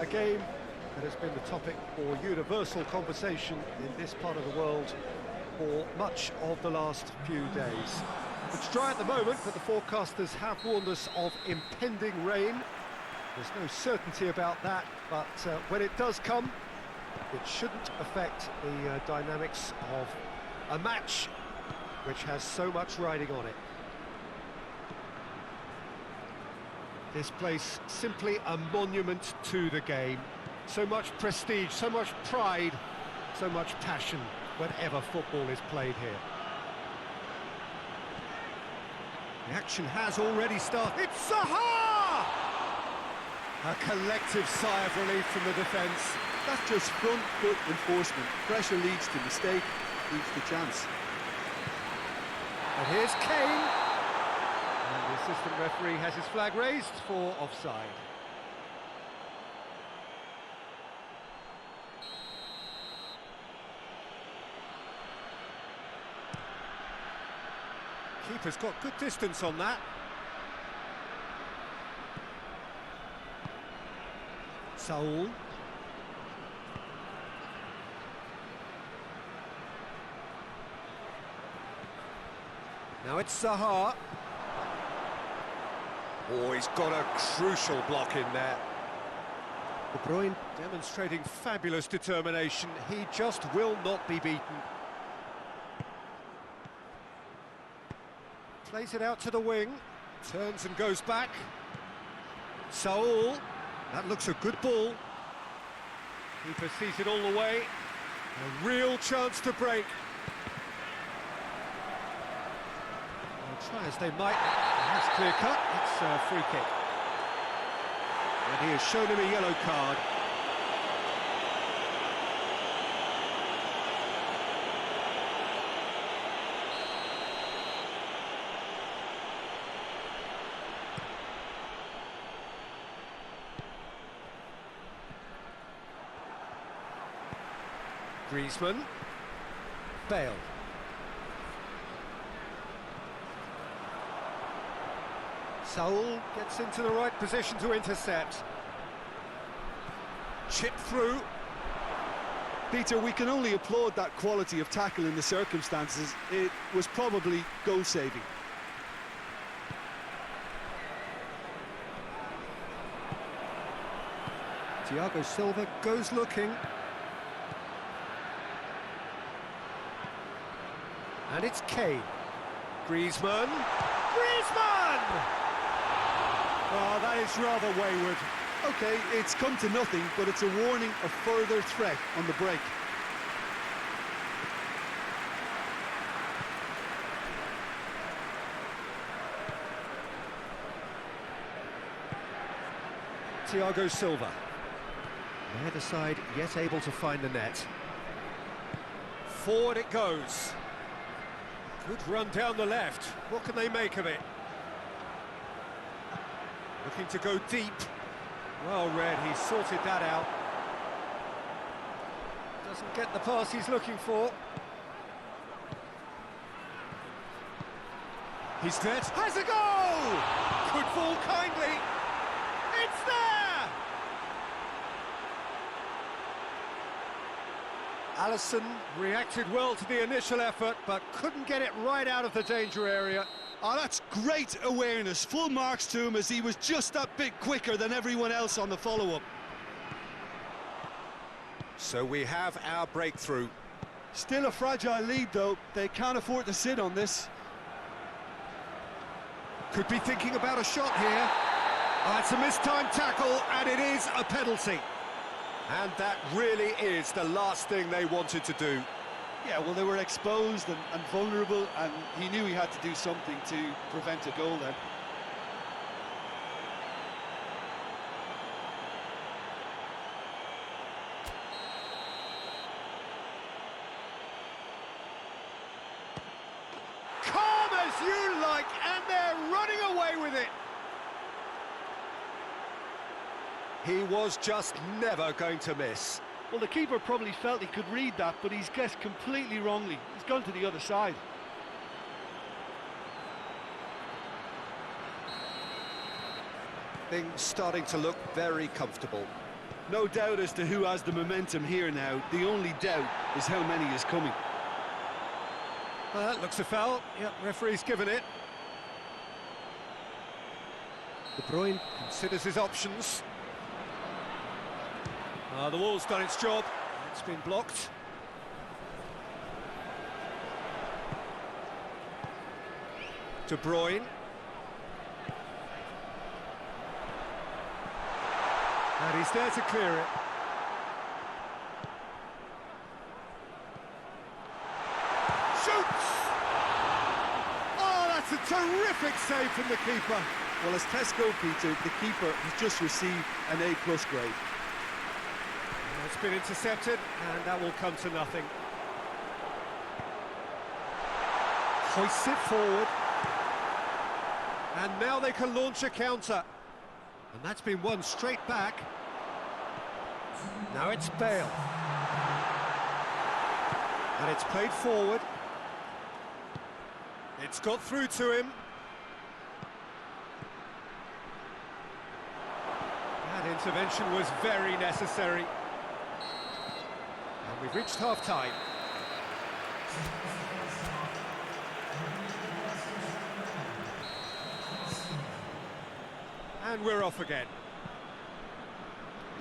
A game that has been the topic for universal conversation in this part of the world for much of the last few days. It's dry at the moment, but the forecasters have warned us of impending rain. There's no certainty about that, but when it does come, it shouldn't affect the dynamics of a match which has so much riding on it. This place simply a monument to the game. So much prestige, so much pride, so much passion whenever football is played here. The action has already started. It's Zaha! A collective sigh of relief from the defence. That's just front foot enforcement. Pressure leads to mistake, leads to chance. And here's Kane. And the assistant referee has his flag raised for offside. Keeper's got good distance on that. Saul. Now it's Zaha. Oh, he's got a crucial block in there. De Bruyne demonstrating fabulous determination. He just will not be beaten. Plays it out to the wing. Turns and goes back. Saul. That looks a good ball. Keeper sees it all the way. A real chance to break. Try as they might, that's clear cut, it's a free kick. And he has shown him a yellow card. Griezmann. Bale. Saul gets into the right position to intercept. Chip through. Peter, we can only applaud that quality of tackle in the circumstances. It was probably goal-saving. Thiago Silva goes looking. And it's Kane. Griezmann. Griezmann! Oh, that is rather wayward. Okay, it's come to nothing, but it's a warning of further threat on the break. Thiago Silva. Neither side yet able to find the net. Forward it goes. Good run down the left. What can they make of it? Looking to go deep. Well read, he's sorted that out. Doesn't get the pass he's looking for. He's there. Has a goal! Could fall kindly. It's there! Alisson reacted well to the initial effort, but couldn't get it right out of the danger area. Oh, that's great awareness. Full marks to him as he was just that bit quicker than everyone else on the follow-up. So we have our breakthrough. Still a fragile lead, though. They can't afford to sit on this. Could be thinking about a shot here. Oh, it's a mistimed tackle, and it is a penalty. And that really is the last thing they wanted to do. Yeah, well, they were exposed and vulnerable, and he knew he had to do something to prevent a goal then. Calm as you like, and they're running away with it. He was just never going to miss. Well, the keeper probably felt he could read that, but he's guessed completely wrongly. He's gone to the other side. Things starting to look very comfortable. No doubt as to who has the momentum here now. The only doubt is how many is coming. Well, that looks a foul. Yep, referee's given it. De Bruyne considers his options. The wall's done its job. It's been blocked. De Bruyne. And he's there to clear it. Shoots! Oh, that's a terrific save from the keeper. Well, as tests go, Peter, the keeper has just received an A+ grade. It's been intercepted, and that will come to nothing. Hoists it forward. And now they can launch a counter. And that's been won straight back. Now it's Bale. And it's played forward. It's got through to him. That intervention was very necessary. And we've reached half-time. And we're off again.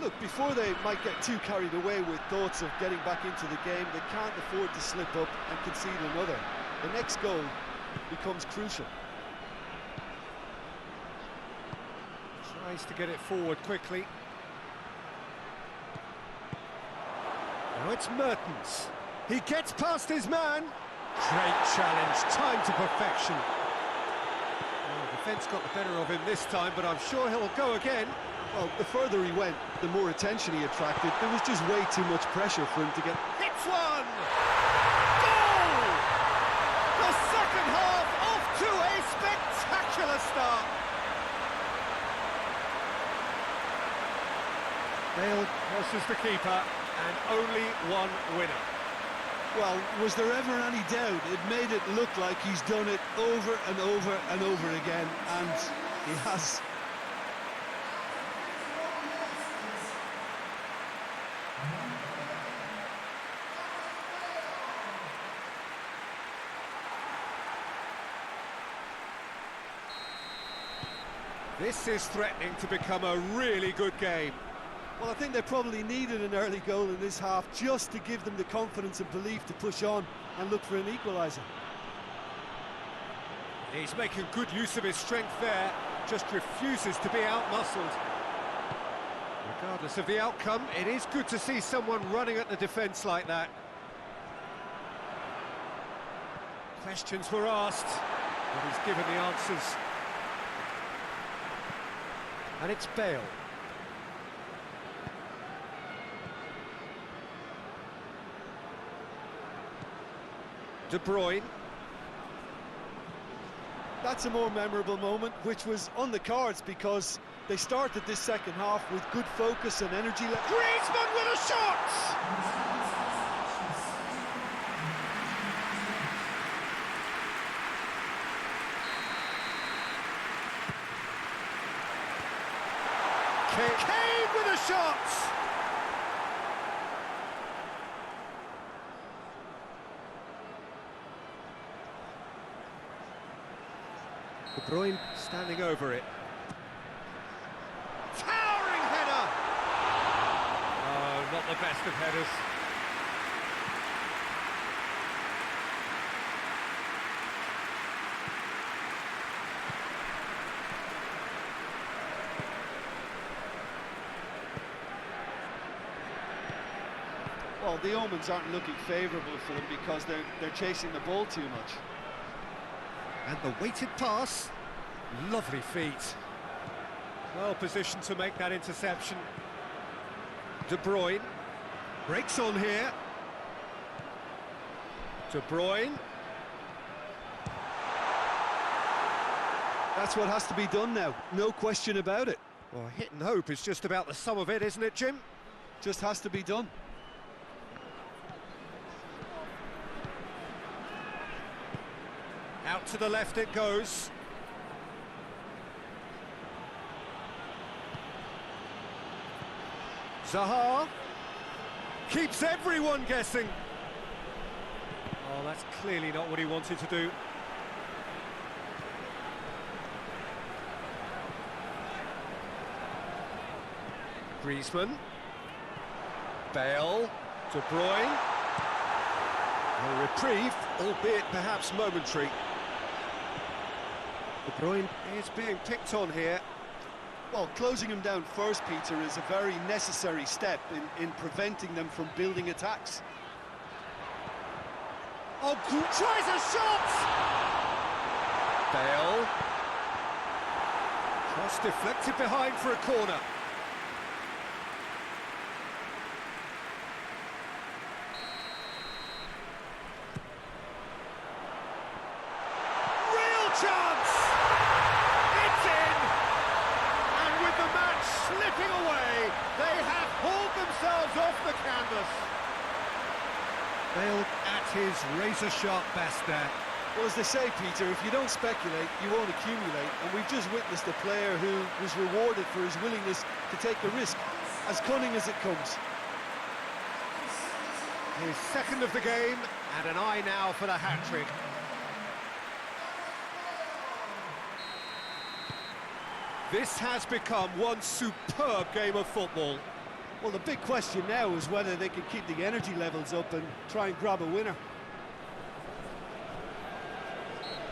Look, before they might get too carried away with thoughts of getting back into the game, they can't afford to slip up and concede another. The next goal becomes crucial. Tries to get it forward quickly. Now it's Mertens. He gets past his man. Great challenge, time to perfection. Well, the defence got the better of him this time, but I'm sure he'll go again. Well, the further he went, the more attention he attracted. There was just way too much pressure for him to get... Hits one! Goal! The second half off to a spectacular start. Bale crosses the keeper, and only one winner. Well, was there ever any doubt? It made it look like he's done it over and over and over again, and he has. This is threatening to become a really good game. Well, I think they probably needed an early goal in this half just to give them the confidence and belief to push on and look for an equaliser. He's making good use of his strength there, just refuses to be out-muscled. Regardless of the outcome, it is good to see someone running at the defence like that. Questions were asked, but he's given the answers. And it's Bale. De Bruyne. That's a more memorable moment, which was on the cards because they started this second half with good focus and energy. Griezmann with a shot! Kane with a shot! De Bruyne standing over it. Towering header! Oh, not the best of headers. Well, the omens aren't looking favourable for them because they're chasing the ball too much. And the weighted pass, lovely feet. Well positioned to make that interception. De Bruyne breaks on here. De Bruyne. That's what has to be done now, no question about it. Well, hit and hope is just about the sum of it, isn't it, Jim? Just has to be done. Out to the left it goes. Zaha keeps everyone guessing. Oh, that's clearly not what he wanted to do. Griezmann, Bale, De Bruyne. A reprieve, albeit perhaps momentary. De Bruyne is being picked on here. Well, closing him down first, Peter, is a very necessary step in preventing them from building attacks. Oh, tries a shot! Bale. Cross deflected behind for a corner. Real chance! It's in! And with the match slipping away, they have hauled themselves off the canvas. Bale at his razor-sharp best there. Well, as they say, Peter, if you don't speculate, you won't accumulate. And we've just witnessed a player who was rewarded for his willingness to take the risk, as cunning as it comes. His second of the game, and an eye now for the hat-trick. This has become one superb game of football. Well, the big question now is whether they can keep the energy levels up and try and grab a winner.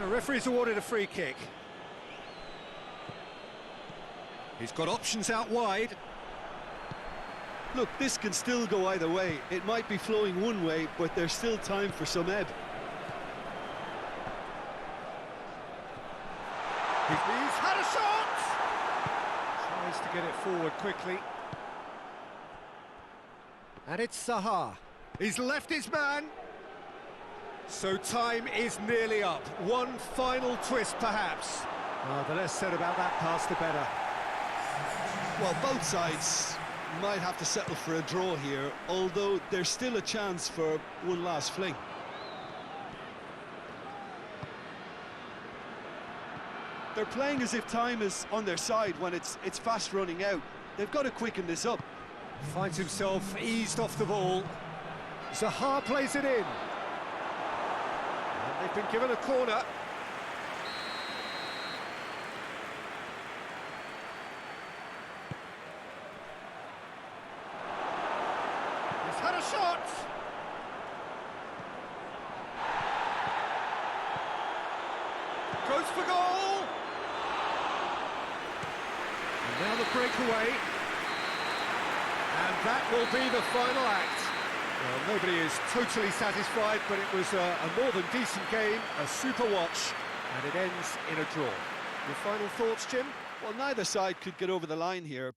The referee's awarded a free kick. He's got options out wide. Look, this can still go either way. It might be flowing one way, but there's still time for some ebb. He's had a shot! Tries to get it forward quickly. And it's Zaha. He's left his man. So time is nearly up. One final twist, perhaps. The less said about that pass, the better. Well, both sides might have to settle for a draw here, although there's still a chance for one last fling. They're playing as if time is on their side when it's fast running out. They've got to quicken this up. Finds himself eased off the ball. Zaha plays it in. And they've been given a corner. He's had a shot. Goes for goal. And now the breakaway. And that will be the final act. Well, nobody is totally satisfied, but it was a more than decent game, a super watch, and it ends in a draw. Your final thoughts, Jim? Well, neither side could get over the line here,